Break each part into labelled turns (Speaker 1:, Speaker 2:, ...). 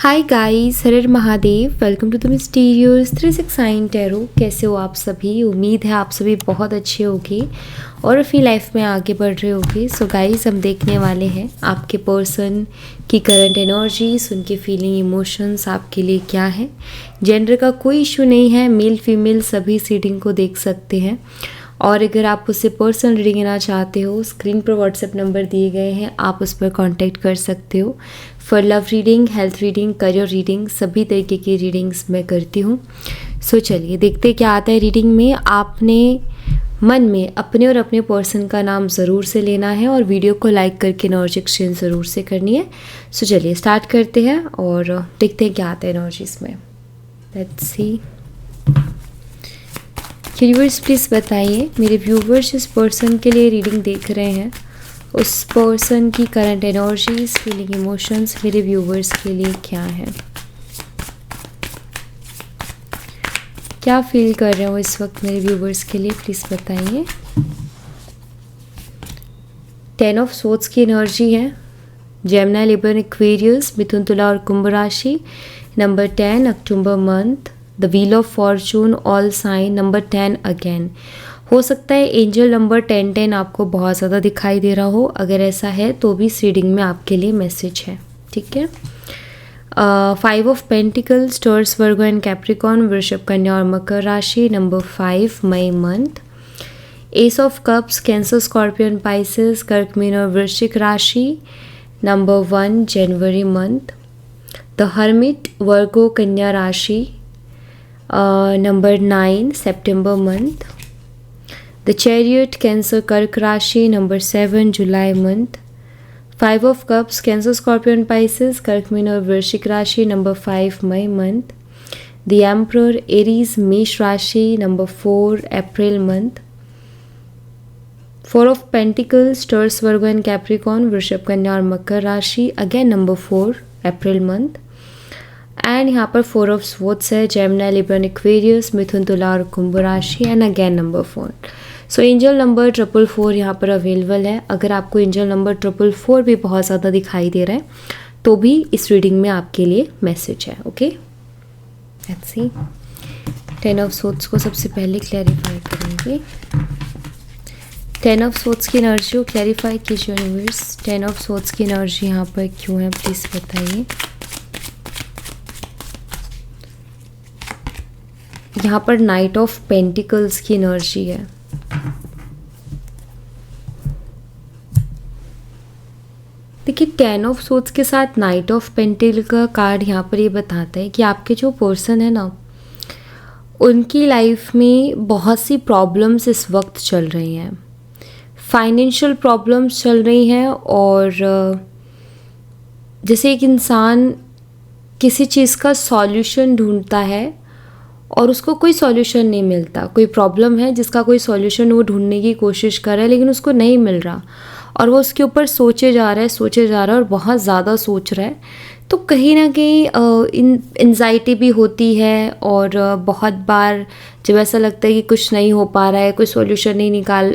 Speaker 1: हाय guys, हर हर Mahadev. Welcome to the mysterious 369 tarot. कैसे हो आप सभी? उम्मीद है आप सभी बहुत अच्छे होगे और अपनी लाइफ में आगे बढ़ रहे होगे। सो गाइस, हम देखने वाले हैं आपके पर्सन की करंट एनर्जीज, उनके फीलिंग, इमोशंस आपके लिए क्या है। जेंडर का कोई इशू नहीं है, मेल फीमेल सभी रीडिंग को देख सकते हैं। और अगर आप उससे पर्सनल रीडिंग लेना चाहते हो, स्क्रीन पर व्हाट्सएप नंबर दिए गए हैं, आप उस पर कांटेक्ट कर सकते हो। For love reading, health reading, career reading, सभी तरीके की रीडिंग्स मैं करती हूँ। सो चलिए देखते क्या आता है रीडिंग में। आपने मन में अपने और अपने पर्सन का नाम ज़रूर से लेना है और वीडियो को लाइक करके एनर्जी एक्सचेंज ज़रूर से करनी है। सो चलिए स्टार्ट करते हैं और देखते हैं क्या आता है एनर्जीज में। Let's see. व्यूवर्स प्लीज़ बताइए, मेरे व्यूवर्स जिस पर्सन के लिए रीडिंग देख रहे हैं उस पर्सन की करंट एनर्जीज, फीलिंग, इमोशंस मेरे व्यूवर्स के लिए क्या है, क्या फील कर रहे हो इस वक्त मेरे व्यूवर्स के लिए, प्लीज़ बताइए। 10 ऑफ सोर्ड्स की एनर्जी है। Gemini, Libra, Aquarius, Mithun, Tula और कुंभ राशि। Number 10 October month. The wheel of fortune, all sign, number 10 again. हो सकता है एंजल नंबर 10 आपको बहुत ज़्यादा दिखाई दे रहा हो। अगर ऐसा है तो भी इस रीडिंग में आपके लिए मैसेज है, ठीक है। 5 of pentacles, Taurus, Virgo and Capricorn, वृषभ, कन्या और मकर राशि। नंबर 5 मई month. Ace of cups, Cancer, scorpion, Pisces, कर्क, मीन और वृश्चिक राशि। नंबर 1 जनवरी मंथ। द हर्मिट, वर्गो, कन्या राशि। नंबर 9 सितंबर मंथ। द चैरियट, कैंसर, कर्क राशि। नंबर 7 जुलाई month. 5 of cups, Cancer, scorpion, Pisces, कर्क, मीन और वृश्चिक राशि। नंबर 5 मई मंथ। द एम्परर, एरीज, मेष राशि। Number 4 April month. 4 of pentacles, Taurus, Virgo and Capricorn, वृषभ, कन्या और मकर राशि। Again number 4 April month. And यहाँ पर 4 ऑफ स्वॉर्ड्स है। Gemini, Libra, Aquarius, Mithun, Tula और कुंभ राशि। And again number 4। So angel number 444 यहाँ पर अवेलेबल है। अगर आपको एंजल नंबर 444 भी बहुत ज़्यादा दिखाई दे रहा है तो भी इस रीडिंग में आपके लिए मैसेज है। Okay, let's see. 10 of swords को सबसे पहले क्लैरिफाई करेंगे। 10 ऑफ स्वॉर्ड्स की एनर्जी को क्लैरिफाई कीजिए यूनिवर्स। 10 ऑफ स्वॉर्ड्स की एनर्जी यहाँ पर क्यों है, प्लीज़ बताइए। यहाँ पर नाइट ऑफ पेंटिकल्स की एनर्जी है। देखिए, 10 ऑफ सोर्ड्स के साथ नाइट ऑफ पेंटिकल का कार्ड यहाँ पर ये बताता है कि आपके जो पर्सन है ना, उनकी लाइफ में बहुत सी प्रॉब्लम्स इस वक्त चल रही हैं। फाइनेंशियल प्रॉब्लम्स चल रही हैं और जैसे एक इंसान किसी चीज़ का सॉल्यूशन ढूंढता है और उसको कोई सॉल्यूशन नहीं मिलता। कोई प्रॉब्लम है जिसका कोई सॉल्यूशन वो ढूंढने की कोशिश कर रहा है लेकिन उसको नहीं मिल रहा और वो उसके ऊपर सोचे जा रहा है और बहुत ज़्यादा सोच रहा है। तो कहीं ना कहीं एंजाइटी भी होती है और बहुत बार जब ऐसा लगता है कि कुछ नहीं हो पा रहा है, कोई सॉल्यूशन नहीं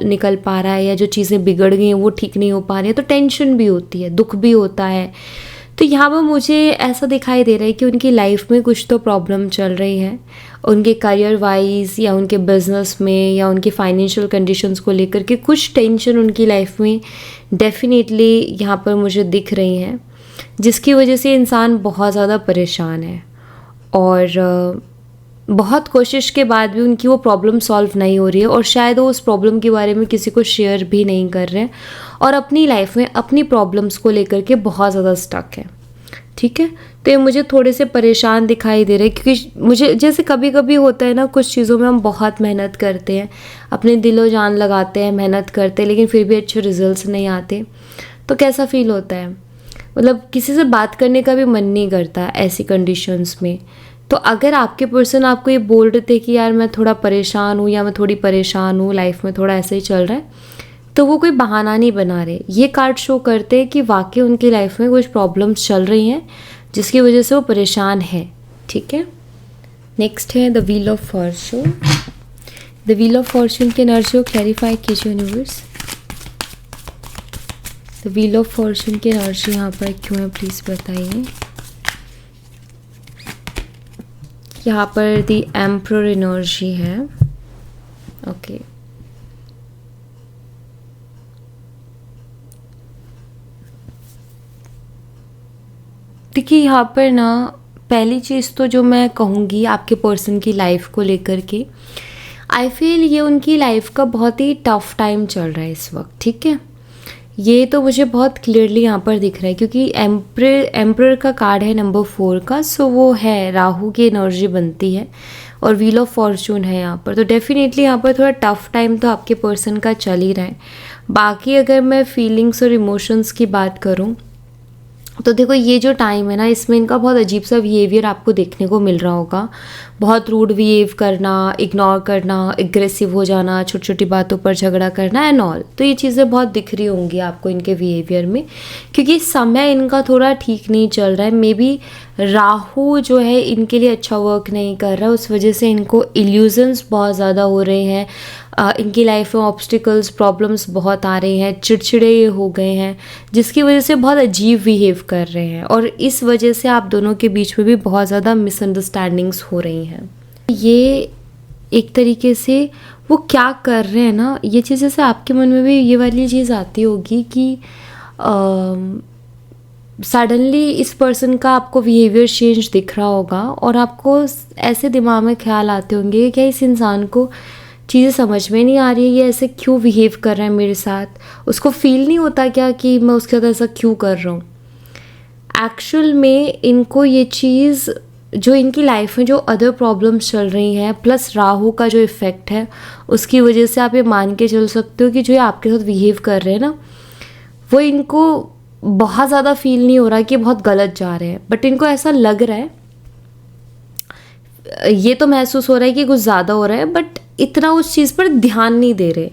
Speaker 1: निकल पा रहा है या जो चीज़ें बिगड़ गई हैं वो ठीक नहीं हो पा रही है, तो टेंशन भी होती है, दुख भी होता है। तो यहाँ पर मुझे ऐसा दिखाई दे रहा है कि उनकी लाइफ में कुछ तो प्रॉब्लम चल रही है, उनके करियर वाइज या उनके बिजनेस में या उनके फाइनेंशियल कंडीशंस को लेकर के कुछ टेंशन उनकी लाइफ में डेफिनेटली यहाँ पर मुझे दिख रही हैं, जिसकी वजह से इंसान बहुत ज़्यादा परेशान है और बहुत कोशिश के बाद भी उनकी वो प्रॉब्लम सॉल्व नहीं हो रही है और शायद वो उस प्रॉब्लम के बारे में किसी को शेयर भी नहीं कर रहे हैं और अपनी लाइफ में अपनी प्रॉब्लम्स को लेकर के बहुत ज़्यादा स्टक है, ठीक है। तो ये मुझे थोड़े से परेशान दिखाई दे रहे हैं क्योंकि मुझे जैसे कभी कभी होता है ना, कुछ चीज़ों में हम बहुत मेहनत करते हैं, अपने दिलो जान लगाते हैं, मेहनत करते हैं, लेकिन फिर भी अच्छे रिजल्ट्स नहीं आते तो कैसा फील होता है, मतलब किसी से बात करने का भी मन नहीं करता ऐसी कंडीशंस में। तो अगर आपके पर्सन आपको ये बोल रहे थे कि यार मैं थोड़ा परेशान हूँ या मैं थोड़ी परेशान हूँ, लाइफ में थोड़ा ऐसे ही चल रहा है, तो वो कोई बहाना नहीं बना रहे। ये कार्ड शो करते हैं कि वाकई उनकी लाइफ में कुछ प्रॉब्लम्स चल रही हैं जिसकी वजह से वो परेशान है, ठीक है। नेक्स्ट है the wheel of Fortune. The wheel of Fortune की एनर्जी को क्लैरिफाई कीजिए universe. The wheel of Fortune की एनर्जी यहाँ पर क्यों है, प्लीज़ बताइए। यहाँ पर दी एम्परर एनर्जी है। ओके, देखिए यहाँ पर ना पहली चीज़ तो जो मैं कहूँगी आपके पर्सन की लाइफ को लेकर के, आई फील ये उनकी लाइफ का बहुत ही टफ टाइम चल रहा है इस वक्त, ठीक है। ये तो मुझे बहुत क्लियरली यहाँ पर दिख रहा है क्योंकि एम्परर का कार्ड है नंबर 4 का, सो वो है राहु की एनर्जी बनती है और व्हील ऑफ फॉर्चून है यहाँ पर। तो डेफिनेटली यहाँ पर थोड़ा टफ टाइम तो आपके पर्सन का चल ही रहा है। बाकी अगर मैं फीलिंग्स और इमोशंस की बात करूँ तो देखो ये जो टाइम है ना, इसमें इनका बहुत अजीब सा बिहेवियर आपको देखने को मिल रहा होगा। बहुत रूड बिहेव करना, इग्नोर करना, एग्रेसिव हो जाना, छोटी छोटी बातों पर झगड़ा करना एंड ऑल। तो ये चीज़ें बहुत दिख रही होंगी आपको इनके बिहेवियर में, क्योंकि समय इनका थोड़ा ठीक नहीं चल रहा है। मे बी राहु जो है इनके लिए अच्छा वर्क नहीं कर रहा है, उस वजह से इनको इल्यूजन्स बहुत ज़्यादा हो रहे हैं। इनकी लाइफ में ऑब्स्टिकल्स, प्रॉब्लम्स बहुत आ रहे हैं, चिड़चिड़े ये हो गए हैं, जिसकी वजह से बहुत अजीब बिहेव कर रहे हैं और इस वजह से आप दोनों के बीच में भी बहुत ज़्यादा मिसअंडरस्टैंडिंग्स हो रही हैं। ये एक तरीके से वो क्या कर रहे हैं ना, ये चीज़ जैसे आपके मन में भी ये वाली चीज़ आती होगी कि सडनली इस पर्सन का आपको बिहेवियर चेंज दिख रहा होगा और आपको ऐसे दिमाग में ख्याल आते होंगे कि क्या इस इंसान को चीज़ें समझ में नहीं आ रही है, ये ऐसे क्यों बिहेव कर रहा है मेरे साथ। उसको फील नहीं होता क्या कि मैं उसके साथ ऐसा क्यों कर रहा हूँ। एक्चुअल में इनको ये चीज़ जो इनकी लाइफ में जो अदर प्रॉब्लम्स चल रही हैं प्लस राहु का जो इफ़ेक्ट है, उसकी वजह से आप ये मान के चल सकते हो कि जो ये आपके साथ बिहेव कर रहे हैं ना, वो इनको बहुत ज़्यादा फील नहीं हो रहा कि बहुत गलत जा रहे हैं, बट इनको ऐसा लग रहा है, ये तो महसूस हो रहा है कि कुछ ज़्यादा हो रहा है, बट इतना उस चीज़ पर ध्यान नहीं दे रहे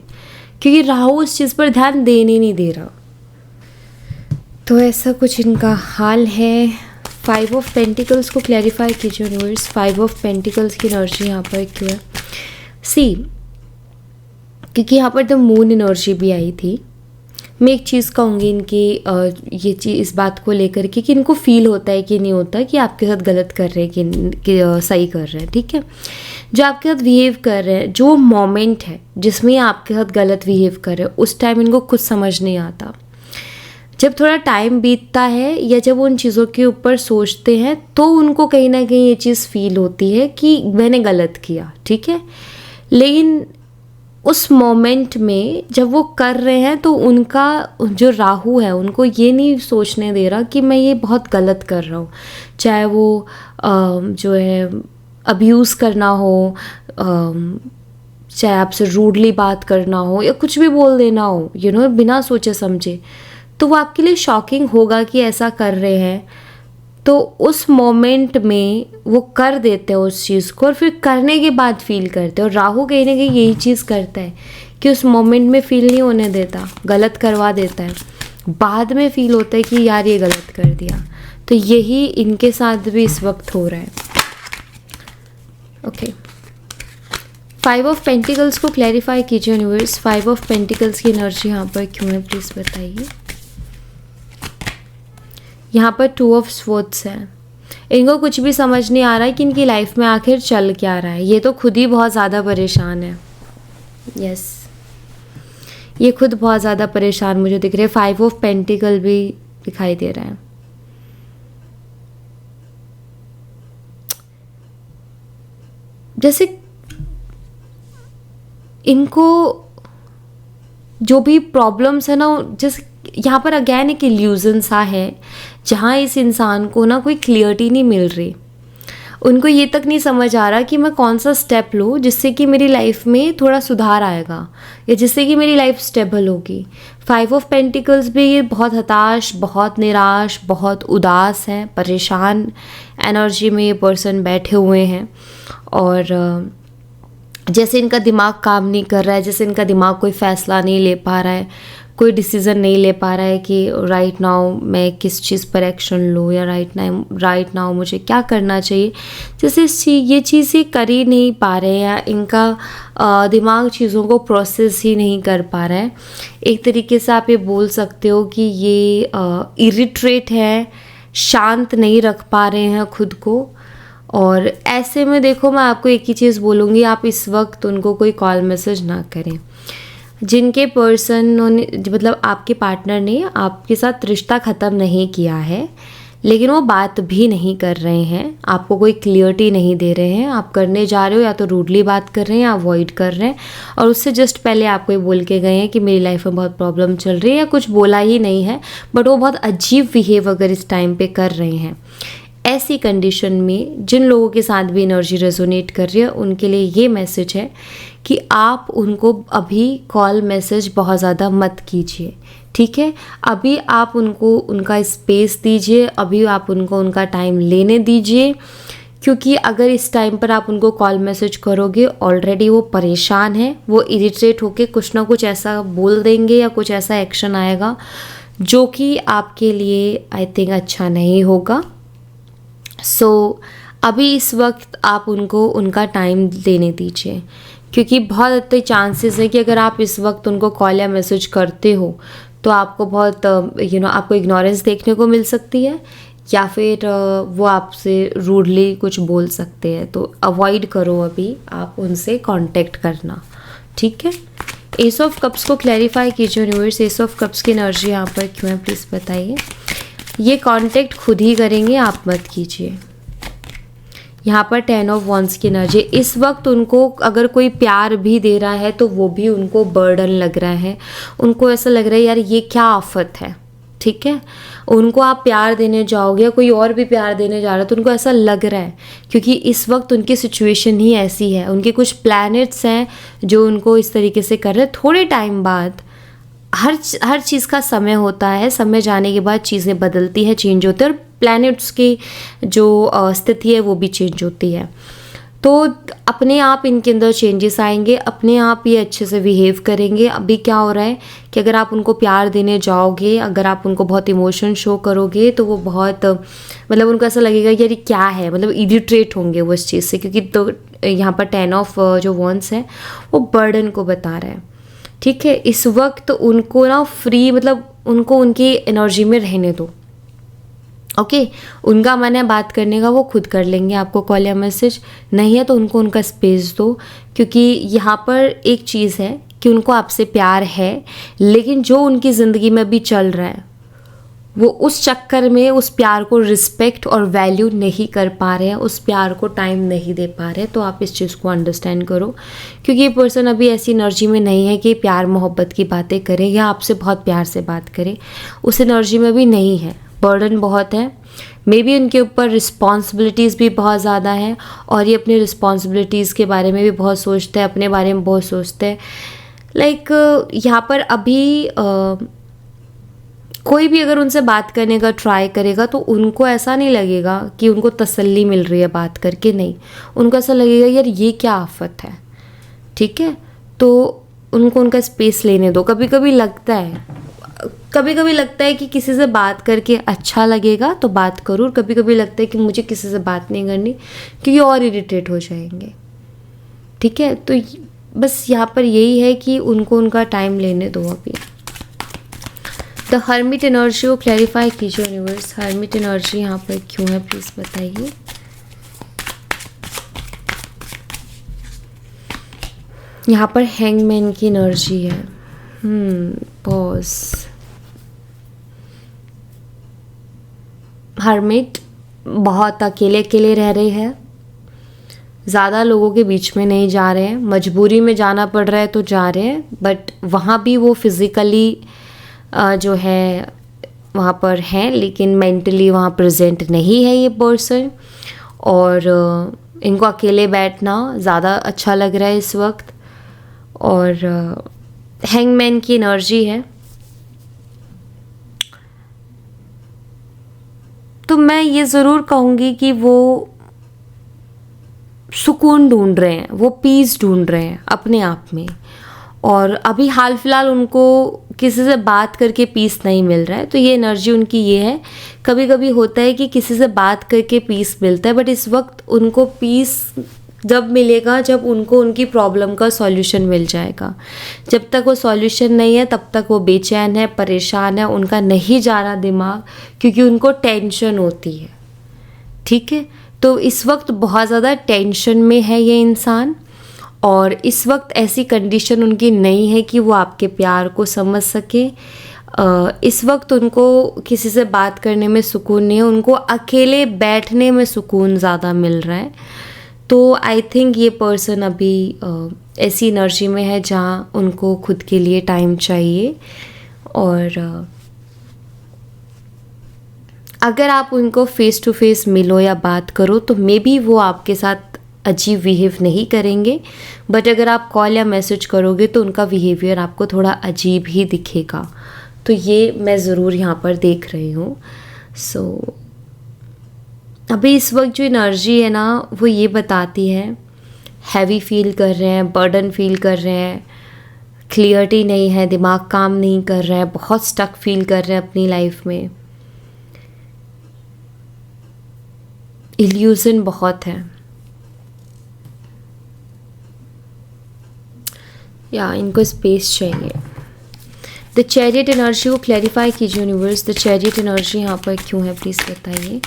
Speaker 1: क्योंकि राहु उस चीज़ पर ध्यान देने नहीं दे रहा। तो ऐसा कुछ इनका हाल है। 5 ऑफ पेंटिकल्स को क्लैरिफाई कीजिए यूनिवर्स। 5 ऑफ पेंटिकल्स की एनर्जी यहाँ पर क्यों है? सी, क्योंकि यहाँ पर द मून एनर्जी भी आई थी। मैं एक चीज़ कहूँगी इनकी ये चीज़ इस बात को लेकर के कि इनको फील होता है कि नहीं होता कि आपके साथ गलत कर रहे हैं कि सही कर रहे हैं, ठीक है। जो आपके साथ बिहेव कर रहे हैं, जो मोमेंट है जिसमें आपके साथ गलत बिहेव कर रहे हैं, उस टाइम इनको कुछ समझ नहीं आता। जब थोड़ा टाइम बीतता है या जब उन चीज़ों के ऊपर सोचते हैं तो उनको कहीं ना कहीं ये चीज़ फील होती है कि मैंने गलत किया, ठीक है। लेकिन उस मोमेंट में जब वो कर रहे हैं तो उनका जो राहु है उनको ये नहीं सोचने दे रहा कि मैं ये बहुत गलत कर रहा हूँ। चाहे वो जो है अब्यूज़ करना हो, चाहे आपसे रूडली बात करना हो या कुछ भी बोल देना हो, बिना सोचे समझे, तो वो आपके लिए शॉकिंग होगा कि ऐसा कर रहे हैं। तो उस मोमेंट में वो कर देते हैं उस चीज़ को और फिर करने के बाद फील करते हैं। और राहु कहीं ना कहीं यही चीज़ करता है कि उस मोमेंट में फील नहीं होने देता, गलत करवा देता है, बाद में फील होता है कि यार ये गलत कर दिया। तो यही इनके साथ भी इस वक्त हो रहा है। ओके, 5 ऑफ पेंटिकल्स को क्लैरिफाई कीजिए यूनिवर्स। 5 ऑफ पेंटिकल्स की एनर्जी यहाँ पर क्यों है, प्लीज़ बताइए। यहाँ पर 2 ऑफ स्वॉर्ड्स है। इनको कुछ भी समझ नहीं आ रहा है कि इनकी लाइफ में आखिर चल क्या रहा है। ये तो खुद ही बहुत ज़्यादा परेशान है। यस, ये खुद बहुत ज़्यादा परेशान मुझे दिख रहे हैं। 5 ऑफ पेंटिकल भी दिखाई दे रहा है। जैसे इनको जो भी प्रॉब्लम्स है ना, जैसे यहाँ पर अगेन एक इल्यूजन सा है जहाँ इस इंसान को ना कोई क्लियरिटी नहीं मिल रही। उनको ये तक नहीं समझ आ रहा कि मैं कौन सा स्टेप लूँ जिससे कि मेरी लाइफ में थोड़ा सुधार आएगा या जिससे कि मेरी लाइफ स्टेबल होगी। 5 ऑफ पेंटिकल्स भी ये बहुत हताश, बहुत निराश, बहुत उदास है, परेशान एनर्जी में ये पर्सन बैठे हुए हैं। और जैसे इनका दिमाग काम नहीं कर रहा है, जैसे इनका दिमाग कोई फ़ैसला नहीं ले पा रहा है, कोई डिसीज़न नहीं ले पा रहा है कि राइट नाउ मैं किस चीज़ पर एक्शन लूँ या राइट नाउ मुझे क्या करना चाहिए। जैसे ये चीज़ ये कर ही नहीं पा रहे हैं या इनका दिमाग चीज़ों को प्रोसेस ही नहीं कर पा रहा है। एक तरीके से आप ये बोल सकते हो कि ये इरिट्रेट है, शांत नहीं रख पा रहे हैं खुद को और ऐसे में देखो, मैं आपको एक ही चीज़ बोलूँगी, आप इस वक्त उनको कोई कॉल मैसेज ना करें। जिनके पर्सन ने, मतलब आपके पार्टनर ने आपके साथ रिश्ता ख़त्म नहीं किया है, लेकिन वो बात भी नहीं कर रहे हैं, आपको कोई क्लियरिटी नहीं दे रहे हैं, आप करने जा रहे हो या तो रूडली बात कर रहे हैं या अवॉइड कर रहे हैं, और उससे जस्ट पहले आपको ये बोल के गए हैं कि मेरी लाइफ में बहुत प्रॉब्लम चल रही है, या कुछ बोला ही नहीं है बट वो बहुत अजीब बिहेव अगर इस टाइम पे कर रहे हैं, ऐसी कंडीशन में जिन लोगों के साथ भी एनर्जी रेजोनेट कर रही है उनके लिए ये मैसेज है कि आप उनको अभी कॉल मैसेज बहुत ज़्यादा मत कीजिए, ठीक है। अभी आप उनको उनका स्पेस दीजिए, अभी आप उनको उनका टाइम लेने दीजिए, क्योंकि अगर इस टाइम पर आप उनको कॉल मैसेज करोगे, ऑलरेडी वो परेशान है, वो इरिटेट होके कुछ ना कुछ ऐसा बोल देंगे या कुछ ऐसा एक्शन आएगा जो कि आपके लिए आई थिंक अच्छा नहीं होगा। सो अभी इस वक्त आप उनको उनका टाइम देने दीजिए, क्योंकि बहुत अच्छे चांसेस है कि अगर आप इस वक्त उनको कॉल या मैसेज करते हो तो आपको बहुत आपको इग्नोरेंस देखने को मिल सकती है, या फिर वो आपसे रूडली कुछ बोल सकते हैं, तो अवॉइड करो अभी आप उनसे कांटेक्ट करना, ठीक है। एस ऑफ कप्स को क्लैरिफाई कीजिए यूनिवर्स, एस ऑफ कप्स की एनर्जी यहाँ पर क्यों है प्लीज़ बताइए। ये कांटेक्ट खुद ही करेंगे, आप मत कीजिए। यहाँ पर 10 ऑफ वॉन्ड्स की एनर्जी, इस वक्त उनको अगर कोई प्यार भी दे रहा है तो वो भी उनको बर्डन लग रहा है, उनको ऐसा लग रहा है यार ये क्या आफत है, ठीक है। उनको आप प्यार देने जाओगे या कोई और भी प्यार देने जा रहा है तो उनको ऐसा लग रहा है, क्योंकि इस वक्त उनकी सिचुएशन ही ऐसी है, उनके कुछ प्लैनेट्स हैं जो उनको इस तरीके से कर रहे हैं। थोड़े टाइम बाद हर चीज़ का समय होता है, समय जाने के बाद चीज़ें बदलती है, चेंज होती है, और प्लैनेट्स की जो स्थिति है वो भी चेंज होती है। तो अपने आप इनके अंदर चेंजेस आएंगे, अपने आप ये अच्छे से बिहेव करेंगे। अभी क्या हो रहा है कि अगर आप उनको प्यार देने जाओगे, अगर आप उनको बहुत इमोशन शो करोगे तो वो बहुत मतलब उनको ऐसा लगेगा यार ये क्या है, मतलब इरिटेट होंगे वो इस चीज़ से, क्योंकि तो यहाँ पर 10 ऑफ जो वॉन्ड्स है वो बर्डन को बता रहा है, ठीक है। इस वक्त उनको ना फ्री, मतलब उनको उनकी एनर्जी में रहने दो, ओके। उनका मन है बात करने का, वो खुद कर लेंगे आपको कॉल या मैसेज, नहीं है तो उनको उनका स्पेस दो, क्योंकि यहाँ पर एक चीज़ है कि उनको आपसे प्यार है, लेकिन जो उनकी ज़िंदगी में भी चल रहा है वो उस चक्कर में उस प्यार को रिस्पेक्ट और वैल्यू नहीं कर पा रहे हैं, उस प्यार को टाइम नहीं दे पा रहे हैं। तो आप इस चीज़ को अंडरस्टैंड करो, क्योंकि ये पर्सन अभी ऐसी एनर्जी में नहीं है कि प्यार मोहब्बत की बातें करे या आपसे बहुत प्यार से बात करे, उस एनर्जी में भी नहीं है, बर्डन बहुत है, मे बी उनके ऊपर रिस्पॉन्सिबिलिटीज़ भी बहुत ज़्यादा हैं, और ये अपनी रिस्पॉन्सिबिलिटीज़ के बारे में भी बहुत सोचते हैं, अपने बारे में बहुत सोचते हैं। लाइक यहाँ पर अभी कोई भी अगर उनसे बात करने का ट्राई करेगा तो उनको ऐसा नहीं लगेगा कि उनको तसल्ली मिल रही है बात करके, नहीं, उनको ऐसा लगेगा यार ये क्या आफत है, ठीक है। तो उनको उनका स्पेस लेने दो। कभी कभी लगता है कि किसी से बात करके अच्छा लगेगा तो बात करूँ, कभी कभी लगता है कि मुझे किसी से बात नहीं करनी क्योंकि और इरिटेट हो जाएंगे, ठीक है। तो बस यहाँ पर यही है कि उनको उनका टाइम लेने दो अभी। द हर्मिट एनर्जी को क्लैरिफाई कीजिए यूनिवर्स, हर्मिट एनर्जी यहाँ पर क्यों है प्लीज़ बताइए। यहाँ पर हैंगमैन की एनर्जी है। पॉज। हर्मिट बहुत अकेले अकेले रह रहे हैं, ज़्यादा लोगों के बीच में नहीं जा रहे हैं, मजबूरी में जाना पड़ रहा है तो जा रहे हैं, बट वहाँ भी वो फिज़िकली जो है वहाँ पर हैं, लेकिन मेंटली वहाँ प्रेजेंट नहीं है ये पर्सन, और इनको अकेले बैठना ज़्यादा अच्छा लग रहा है इस वक्त। और हैंगमैन की एनर्जी है, तो मैं ये ज़रूर कहूँगी कि वो सुकून ढूंढ रहे हैं, वो पीस ढूंढ रहे हैं अपने आप में, और अभी हाल फिलहाल उनको किसी से बात करके पीस नहीं मिल रहा है। तो ये एनर्जी उनकी ये है, कभी कभी होता है कि किसी से बात करके पीस मिलता है, बट इस वक्त उनको पीस जब मिलेगा जब उनको उनकी प्रॉब्लम का सॉल्यूशन मिल जाएगा। जब तक वो सॉल्यूशन नहीं है तब तक वो बेचैन है, परेशान है, उनका नहीं जा रहा दिमाग, क्योंकि उनको टेंशन होती है, ठीक है। तो इस वक्त बहुत ज़्यादा टेंशन में है ये इंसान, और इस वक्त ऐसी कंडीशन उनकी नहीं है कि वो आपके प्यार को समझ सके। इस वक्त उनको किसी से बात करने में सुकून नहीं है, उनको अकेले बैठने में सुकून ज़्यादा मिल रहा है। तो आई थिंक ये पर्सन अभी ऐसी एनर्जी में है जहाँ उनको खुद के लिए टाइम चाहिए। और अगर आप उनको फेस टू फेस मिलो या बात करो तो मे बी वो आपके साथ अजीब बिहेव नहीं करेंगे, बट अगर आप कॉल या मैसेज करोगे तो उनका बिहेवियर आपको थोड़ा अजीब ही दिखेगा। तो ये मैं ज़रूर यहाँ पर देख रही हूँ। सो अभी इस वक्त जो एनर्जी है ना वो ये बताती है, हैवी फील कर रहे हैं, बर्डन फील कर रहे हैं, क्लियरिटी नहीं है, दिमाग काम नहीं कर रहा है, बहुत स्टक फील कर रहे हैं अपनी लाइफ में, इल्यूजन बहुत है। या इनको स्पेस चाहिए। द चैरियट एनर्जी को क्लैरिफाई कीजिए यूनिवर्स, द चैरियट एनर्जी यहाँ पर क्यों है प्लीज़ बताइए।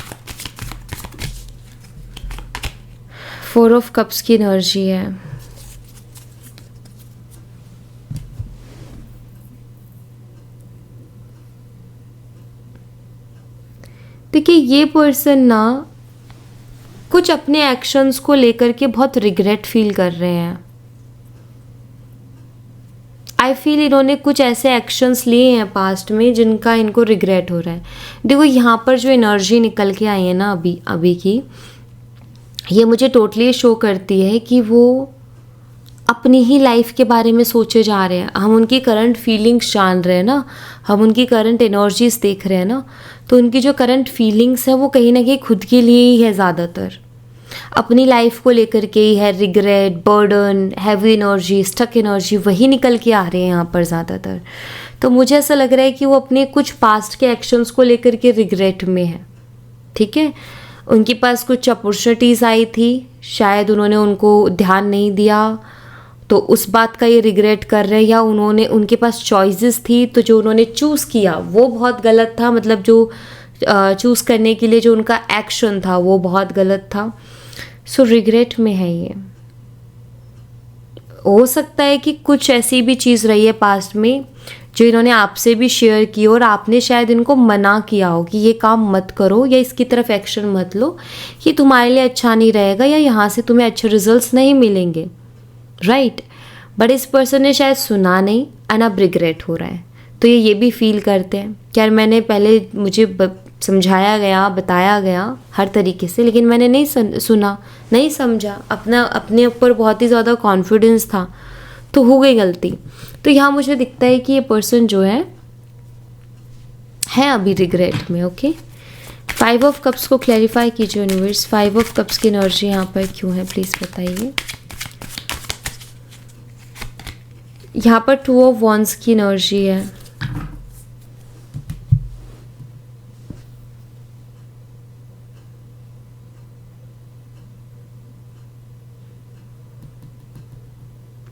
Speaker 1: 4 ऑफ कप्स की एनर्जी है। देखिए ये पर्सन ना कुछ अपने एक्शंस को लेकर के बहुत रिग्रेट फील कर रहे हैं। आई फील इन्होंने कुछ ऐसे एक्शंस लिए हैं पास्ट में जिनका इनको रिग्रेट हो रहा है। देखो यहाँ पर जो एनर्जी निकल के आई है ना अभी की, ये मुझे टोटली शो करती है कि वो अपनी ही लाइफ के बारे में सोचे जा रहे हैं। हम उनकी करंट फीलिंग्स जान रहे हैं ना, हम उनकी करंट एनर्जीज देख रहे हैं ना, तो उनकी जो करंट फीलिंग्स है वो कहीं ना कहीं खुद के लिए ही है, ज़्यादातर अपनी लाइफ को लेकर के ही है। Regret, burden, heavy energy, stuck energy वही निकल के आ रहे हैं यहाँ पर ज़्यादातर। तो मुझे ऐसा लग रहा है कि वो अपने कुछ पास्ट के एक्शंस को लेकर के रिग्रेट में है। ठीक है, उनके पास कुछ अपॉर्चुनिटीज़ आई थी, शायद उन्होंने उनको ध्यान नहीं दिया, तो उस बात का ये रिग्रेट कर रहे हैं। या उनके पास चॉइसेस थी तो जो उन्होंने चूज़ किया वो बहुत गलत था, मतलब जो चूज़ करने के लिए जो उनका एक्शन था वो बहुत गलत था। सो रिग्रेट में है ये। हो सकता है कि कुछ ऐसी भी चीज़ रही है पास्ट में जो इन्होंने आपसे भी शेयर की और आपने शायद इनको मना किया हो कि ये काम मत करो या इसकी तरफ एक्शन मत लो, ये तुम्हारे लिए अच्छा नहीं रहेगा या यहाँ से तुम्हें अच्छे रिजल्ट्स नहीं मिलेंगे, राइट। बट इस पर्सन ने शायद सुना नहीं एंड अब रिग्रेट हो रहा है। तो ये भी फील करते हैं कि यार मैंने पहले मुझे समझाया गया, बताया गया हर तरीके से, लेकिन मैंने नहीं सुना, नहीं समझा, अपने ऊपर बहुत ही ज़्यादा कॉन्फिडेंस था, तो हो गई गलती। तो यहाँ मुझे दिखता है कि ये पर्सन जो है अभी रिग्रेट में। ओके, 5 ऑफ कप्स को क्लैरिफाई कीजिए यूनिवर्स, 5 ऑफ कप्स की एनर्जी यहाँ पर क्यों है प्लीज़ बताइए। यहाँ पर 2 ऑफ वॉन्ड्स की एनर्जी है।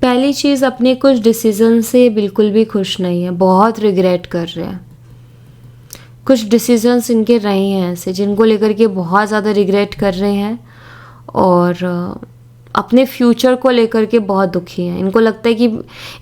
Speaker 1: पहली चीज़, अपने कुछ डिसीजन से बिल्कुल भी खुश नहीं है, बहुत रिग्रेट कर रहे हैं। कुछ डिसीजंस इनके रहे हैं ऐसे जिनको लेकर के बहुत ज़्यादा रिग्रेट कर रहे हैं और अपने फ्यूचर को लेकर के बहुत दुखी हैं। इनको लगता है कि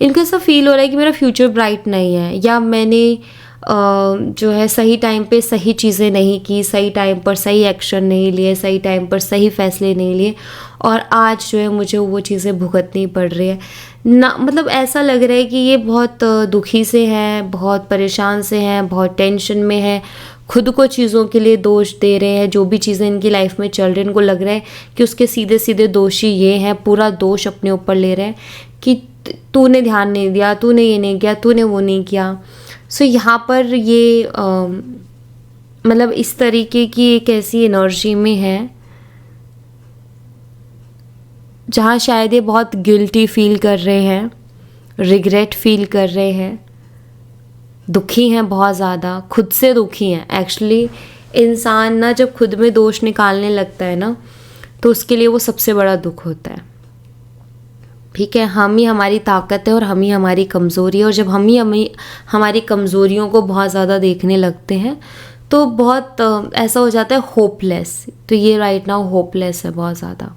Speaker 1: इनको ऐसा फील हो रहा है कि मेरा फ्यूचर ब्राइट नहीं है, या मैंने जो है सही टाइम पे सही चीज़ें नहीं की, सही टाइम पर सही एक्शन नहीं लिए, सही टाइम पर सही फैसले नहीं लिए, और आज जो है मुझे वो चीज़ें भुगतनी पड़ रही है ना। मतलब ऐसा लग रहा है कि ये बहुत दुखी से हैं, बहुत परेशान से हैं, बहुत टेंशन में है, खुद को चीज़ों के लिए दोष दे रहे हैं। जो भी चीज़ें इनकी लाइफ में चल रही हैं इनको लग रहा है कि उसके सीधे सीधे दोषी ये हैं, पूरा दोष अपने ऊपर ले रहे हैं कि तूने ध्यान नहीं दिया, तूने ये नहीं किया, तूने वो नहीं किया। सो यहाँ पर ये मतलब इस तरीके की एक ऐसी एनर्जी में है जहाँ शायद ये बहुत गिल्टी फील कर रहे हैं, रिग्रेट फील कर रहे हैं, दुखी हैं, बहुत ज़्यादा खुद से दुखी हैं। एक्चुअली इंसान ना जब खुद में दोष निकालने लगता है ना तो उसके लिए वो सबसे बड़ा दुख होता है। ठीक है, हम ही हमारी ताकत है और हम ही हमारी कमज़ोरी है, और जब हम ही हमारी कमज़ोरियों को बहुत ज़्यादा देखने लगते हैं तो बहुत ऐसा हो जाता है होपलेस। तो ये राइट नाउ होपलेस है बहुत ज़्यादा।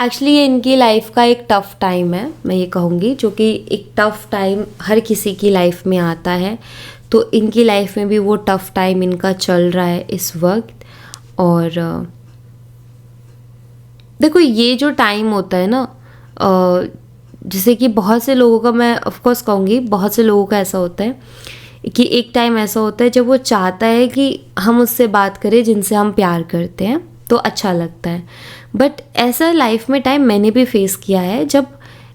Speaker 1: एक्चुअली ये इनकी लाइफ का एक टफ़ टाइम है, मैं ये कहूँगी, जो कि एक टफ़ टाइम हर किसी की लाइफ में आता है। तो इनकी लाइफ में भी वो टफ़ टाइम इनका चल रहा है इस वक्त। और देखो ये जो टाइम होता है ना, जैसे कि बहुत से लोगों का, मैं ऑफ कोर्स कहूँगी बहुत से लोगों का ऐसा होता है कि एक टाइम ऐसा होता है जब वो चाहता है कि हम उससे बात करें जिनसे हम प्यार करते हैं, तो अच्छा लगता है। बट ऐसा लाइफ में टाइम मैंने भी फेस किया है जब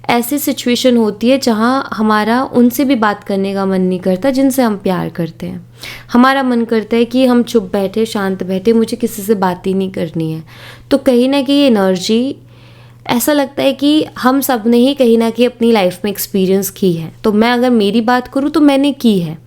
Speaker 1: ऐसी सिचुएशन होती है जहाँ हमारा उनसे भी बात करने का मन नहीं करता जिनसे हम प्यार करते हैं। हमारा मन करता है कि हम चुप बैठे, शांत बैठे, मुझे किसी से बात ही नहीं करनी है। तो कहीं ना कहीं एनर्जी, ऐसा लगता है कि हम सब ने ही कहीं ना कहीं अपनी लाइफ में एक्सपीरियंस की है। तो मैं अगर मेरी बात करूँ तो मैंने की है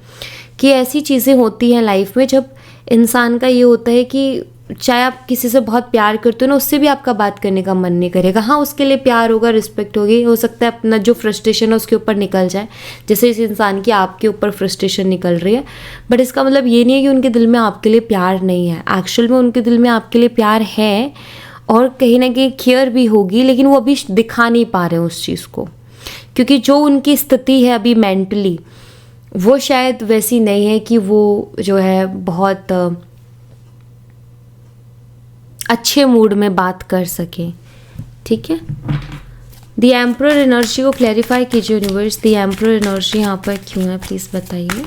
Speaker 1: कि ऐसी चीज़ें होती हैं लाइफ में जब इंसान का ये होता है कि चाहे आप किसी से बहुत प्यार करते हो ना, उससे भी आपका बात करने का मन नहीं करेगा। हाँ, उसके लिए प्यार होगा, रिस्पेक्ट होगी, हो सकता है अपना जो फ्रस्ट्रेशन है उसके ऊपर निकल जाए, जैसे इस इंसान की आपके ऊपर फ्रस्ट्रेशन निकल रही है। बट इसका मतलब ये नहीं है कि उनके दिल में आपके लिए प्यार नहीं है। एक्चुअल में उनके दिल में आपके लिए प्यार है और कहीं ना कहीं केयर भी होगी, लेकिन वो अभी दिखा नहीं पा रहे हैं उस चीज़ को, क्योंकि जो उनकी स्थिति है अभी मेंटली, वो शायद वैसी नहीं है कि वो जो है बहुत अच्छे मूड में बात कर सके। ठीक है, द एम्परर एनर्जी को क्लैरिफाई कीजिए यूनिवर्स। द एम्परर एनर्जी यहाँ पर क्यों है, प्लीज़ बताइए।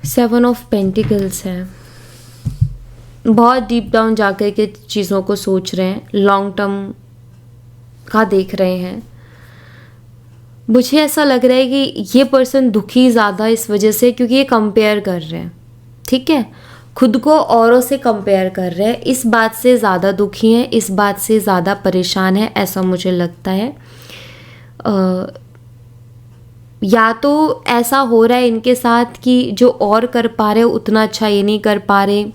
Speaker 1: 7 ऑफ पेंटिकल्स है। बहुत डीप डाउन जाकर के चीज़ों को सोच रहे हैं, लॉन्ग टर्म का देख रहे हैं। मुझे ऐसा लग रहा है कि ये पर्सन दुखी ज़्यादा इस वजह से क्योंकि ये कंपेयर कर रहे हैं। ठीक है, खुद को औरों से कंपेयर कर रहे हैं, इस बात से ज़्यादा दुखी हैं, इस बात से ज़्यादा परेशान है, ऐसा मुझे लगता है। या तो ऐसा हो रहा है इनके साथ कि जो और कर पा रहे उतना अच्छा ये नहीं कर पा रहे,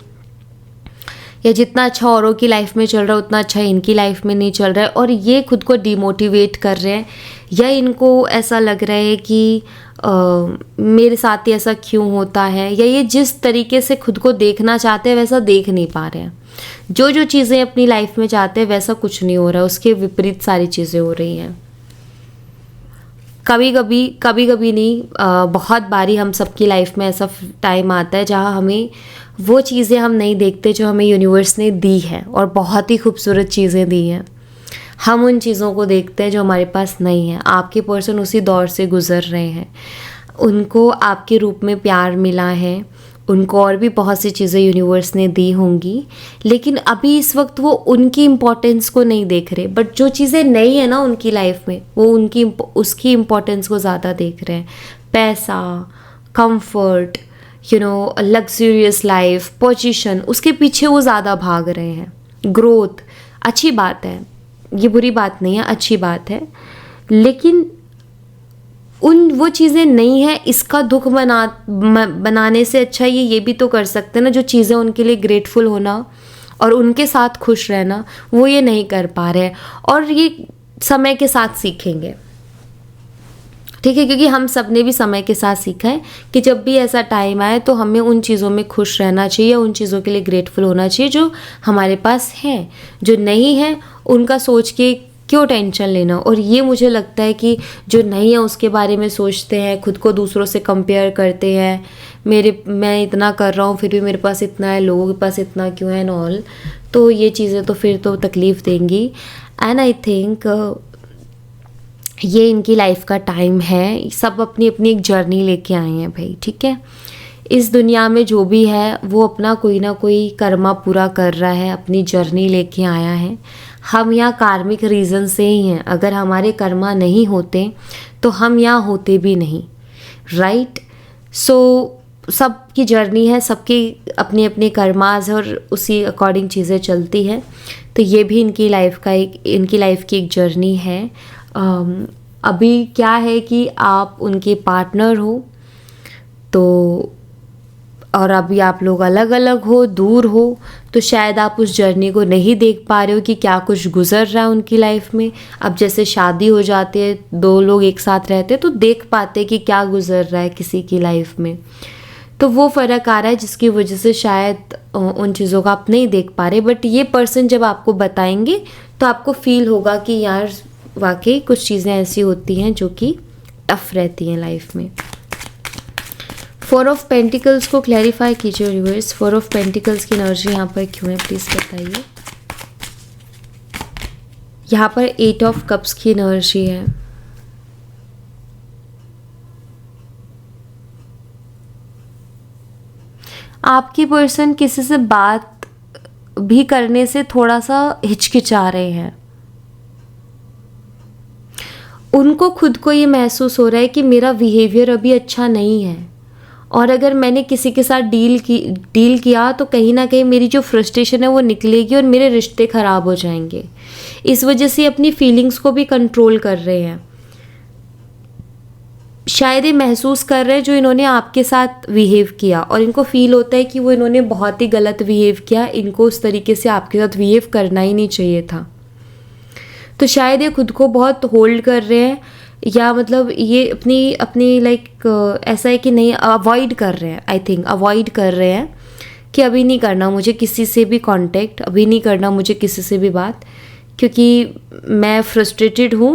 Speaker 1: या जितना अच्छा औरों की लाइफ में चल रहा है उतना अच्छा इनकी लाइफ में नहीं चल रहा है, और ये खुद को डिमोटिवेट कर रहे हैं। या इनको ऐसा लग रहा है कि मेरे साथ ही ऐसा क्यों होता है, या ये जिस तरीके से खुद को देखना चाहते हैं वैसा देख नहीं पा रहे हैं। जो जो चीज़ें अपनी लाइफ में चाहते हैं वैसा कुछ नहीं हो रहा है, उसके विपरीत सारी चीज़ें हो रही हैं। कभी कभी नहीं, बहुत बारी हम सबकी लाइफ में ऐसा टाइम आता है जहाँ हमें वो चीज़ें हम नहीं देखते जो हमें यूनिवर्स ने दी है, और बहुत ही खूबसूरत चीज़ें दी हैं। हम उन चीज़ों को देखते हैं जो हमारे पास नहीं है। आपके पर्सन उसी दौर से गुज़र रहे हैं, उनको आपके रूप में प्यार मिला है, उनको और भी बहुत सी चीज़ें यूनिवर्स ने दी होंगी, लेकिन अभी इस वक्त वो उनकी इम्पोर्टेंस को नहीं देख रहे। बट जो चीज़ें नहीं है ना उनकी लाइफ में, वो उसकी इम्पोर्टेंस को ज़्यादा देख रहे हैं। पैसा, कंफर्ट, लग्जरियस लाइफ, पोजीशन, उसके पीछे वो ज़्यादा भाग रहे हैं। ग्रोथ अच्छी बात है, ये बुरी बात नहीं है, अच्छी बात है, लेकिन वो चीज़ें नहीं है, इसका दुख बनाने से अच्छा ये भी तो कर सकते हैं ना, जो चीज़ें उनके लिए ग्रेटफुल होना और उनके साथ खुश रहना, वो ये नहीं कर पा रहे हैं। और ये समय के साथ सीखेंगे। ठीक है, क्योंकि हम सब ने भी समय के साथ सीखा है कि जब भी ऐसा टाइम आए तो हमें उन चीज़ों में खुश रहना चाहिए, उन चीज़ों के लिए ग्रेटफुल होना चाहिए जो हमारे पास हैं। जो नहीं है उनका सोच के क्यों टेंशन लेना। और ये मुझे लगता है कि जो नहीं है उसके बारे में सोचते हैं, खुद को दूसरों से कंपेयर करते हैं, मैं इतना कर रहा हूँ फिर भी मेरे पास इतना है, लोगों के पास इतना क्यों है, एंड ऑल। तो ये चीज़ें तो फिर तो तकलीफ़ देंगी। एंड आई थिंक ये इनकी लाइफ का टाइम है। सब अपनी अपनी एक जर्नी लेके आए हैं भाई। ठीक है, इस दुनिया में जो भी है वो अपना कोई ना कोई कर्मा पूरा कर रहा है, अपनी जर्नी लेके आया है। हम यहाँ कार्मिक रीज़न से ही हैं। अगर हमारे कर्मा नहीं होते तो हम यहाँ होते भी नहीं, राइट। सो सबकी जर्नी है, सबकी अपनी अपनी कर्माज, और उसी अकॉर्डिंग चीज़ें चलती है। तो ये भी इनकी लाइफ की एक जर्नी है। अभी क्या है कि आप उनके पार्टनर हो तो, और अभी आप लोग अलग अलग हो, दूर हो, तो शायद आप उस जर्नी को नहीं देख पा रहे हो कि क्या कुछ गुजर रहा है उनकी लाइफ में। अब जैसे शादी हो जाती है, दो लोग एक साथ रहते हैं तो देख पाते हैं कि क्या गुजर रहा है किसी की लाइफ में। तो वो फ़र्क आ रहा है जिसकी वजह से शायद उन चीज़ों का आप नहीं देख पा रहे, बट ये पर्सन जब आपको बताएंगे तो आपको फील होगा कि यार वाकई कुछ चीज़ें ऐसी होती हैं जो कि टफ रहती हैं लाइफ में। 4 ऑफ पेंटिकल्स को क्लैरिफाई कीजिए रिवर्स। 4 ऑफ पेंटिकल्स की एनर्जी यहाँ पर क्यों है प्लीज़ बताइए। यहाँ पर 8 ऑफ कप्स की एनर्जी है। आपकी पर्सन किसी से बात भी करने से थोड़ा सा हिचकिचा रहे हैं। उनको खुद को ये महसूस हो रहा है कि मेरा बिहेवियर अभी अच्छा नहीं है, और अगर मैंने किसी के साथ डील किया तो कहीं ना कहीं मेरी जो फ्रस्ट्रेशन है वो निकलेगी और मेरे रिश्ते ख़राब हो जाएंगे। इस वजह से अपनी फीलिंग्स को भी कंट्रोल कर रहे हैं। शायद ये महसूस कर रहे हैं जो इन्होंने आपके साथ बिहेव किया, और इनको फील होता है कि वो इन्होंने बहुत ही गलत बिहेव किया, इनको उस तरीके से आपके साथ बिहेव करना ही नहीं चाहिए था। तो शायद ये खुद को बहुत होल्ड कर रहे हैं, या मतलब ये अपनी अपनी लाइक ऐसा है कि नहीं, अवॉइड कर रहे हैं। आई थिंक अवॉइड कर रहे हैं कि अभी नहीं करना मुझे किसी से भी कांटेक्ट, अभी नहीं करना मुझे किसी से भी बात, क्योंकि मैं फ्रस्ट्रेटेड हूँ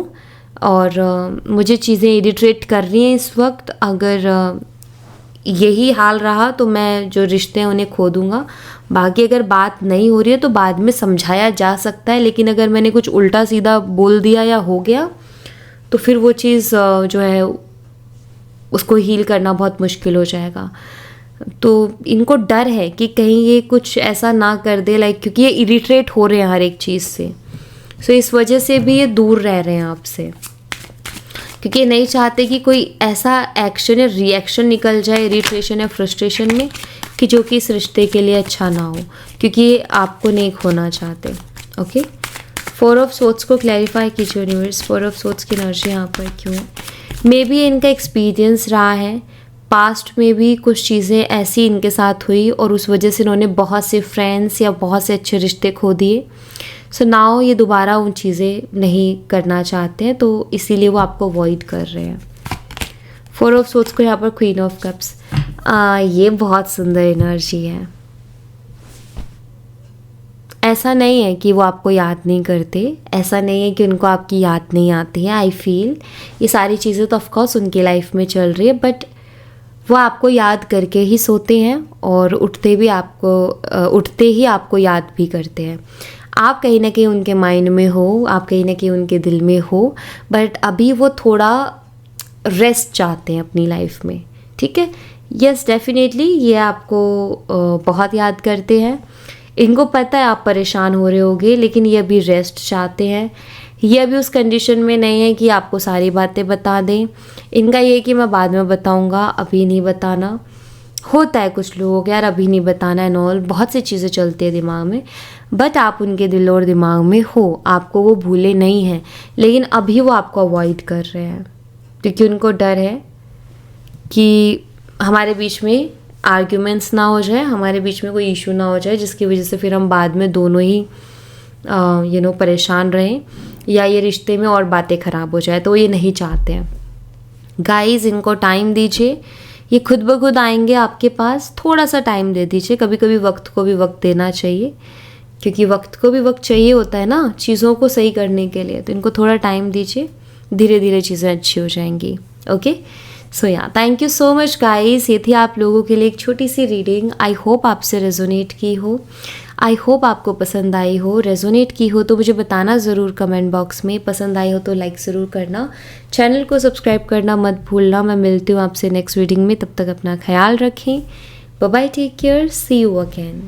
Speaker 1: और मुझे चीज़ें इरिटेट कर रही हैं इस वक्त। अगर यही हाल रहा तो मैं जो रिश्ते हैं उन्हें खो दूँगा। बाकी अगर बात नहीं हो रही है तो बाद में समझाया जा सकता है, लेकिन अगर मैंने कुछ उल्टा सीधा बोल दिया या हो गया तो फिर वो चीज़ जो है उसको हील करना बहुत मुश्किल हो जाएगा। तो इनको डर है कि कहीं ये कुछ ऐसा ना कर दे, लाइक क्योंकि ये इरिटेट हो रहे हैं हर एक चीज़ से। सो इस वजह से भी ये दूर रह रहे हैं आपसे, क्योंकि ये नहीं चाहते कि कोई ऐसा एक्शन या रिएक्शन निकल जाए इरिटेशन या फ्रस्ट्रेशन में कि जो कि इस रिश्ते के लिए अच्छा ना हो, क्योंकि ये आपको नहीं खोना चाहते। ओके, 4 ऑफ सोर्ड्स को क्लैरिफाई कीजिए यूनिवर्स। 4 ऑफ सोर्ड्स की एनर्जी यहाँ पर क्यों है। मे बी इनका एक्सपीरियंस रहा है, पास्ट में भी कुछ चीज़ें ऐसी इनके साथ हुई और उस वजह से इन्होंने बहुत से फ्रेंड्स या बहुत से अच्छे रिश्ते खो दिए। सो नाउ ये दोबारा उन चीज़ें नहीं करना चाहते हैं, तो इसीलिए वो आपको अवॉइड कर रहे हैं। 4 ऑफ सोर्ड्स को यहाँ पर क्वीन ऑफ कप्स, ये बहुत सुंदर एनर्जी है। ऐसा नहीं है कि वो आपको याद नहीं करते, ऐसा नहीं है कि उनको आपकी याद नहीं आती है। आई फील ये सारी चीज़ें तो ऑफकोर्स उनकी लाइफ में चल रही है, बट वो आपको याद करके ही सोते हैं और उठते ही आपको याद भी करते हैं। आप कहीं ना कहीं उनके माइंड में हो, आप कहीं ना कहीं उनके दिल में हो, बट अभी वो थोड़ा रेस्ट चाहते हैं अपनी लाइफ में। ठीक है, यस डेफिनेटली ये आपको बहुत याद करते हैं। इनको पता है आप परेशान हो रहे होगे, लेकिन ये अभी रेस्ट चाहते हैं। ये अभी उस कंडीशन में नहीं है कि आपको सारी बातें बता दें। इनका ये है कि मैं बाद में बताऊंगा, अभी नहीं बताना। होता है कुछ लोगों को यार अभी नहीं बताना एंड ऑल, बहुत सी चीज़ें चलती है दिमाग में, बट आप उनके दिल और दिमाग में हो, आपको वो भूले नहीं हैं, लेकिन अभी वो आपको अवॉइड कर रहे हैं क्योंकि उनको डर है कि हमारे बीच में आर्ग्यूमेंट्स ना हो जाए, हमारे बीच में कोई इशू ना हो जाए जिसकी वजह से फिर हम बाद में दोनों ही परेशान रहें या ये रिश्ते में और बातें ख़राब हो जाए, तो ये नहीं चाहते हैं। गाइस इनको टाइम दीजिए, ये खुद ब खुद आएंगे आपके पास। थोड़ा सा टाइम दे दीजिए, कभी कभी वक्त को भी वक्त देना चाहिए, क्योंकि वक्त को भी वक्त चाहिए होता है ना चीज़ों को सही करने के लिए। तो इनको थोड़ा टाइम दीजिए, धीरे धीरे चीज़ें अच्छी हो जाएंगी। ओके, सो या thank you so much guys. ये थी आप लोगों के लिए एक छोटी सी रीडिंग। आई होप आपसे रेजोनेट की हो, आई होप आपको पसंद आई हो। रेजोनेट की हो तो मुझे बताना ज़रूर कमेंट बॉक्स में। पसंद आई हो तो लाइक ज़रूर करना, चैनल को सब्सक्राइब करना मत भूलना। मैं मिलती हूँ आपसे नेक्स्ट रीडिंग में, तब तक अपना ख्याल रखें। Bye bye, take care, see you again.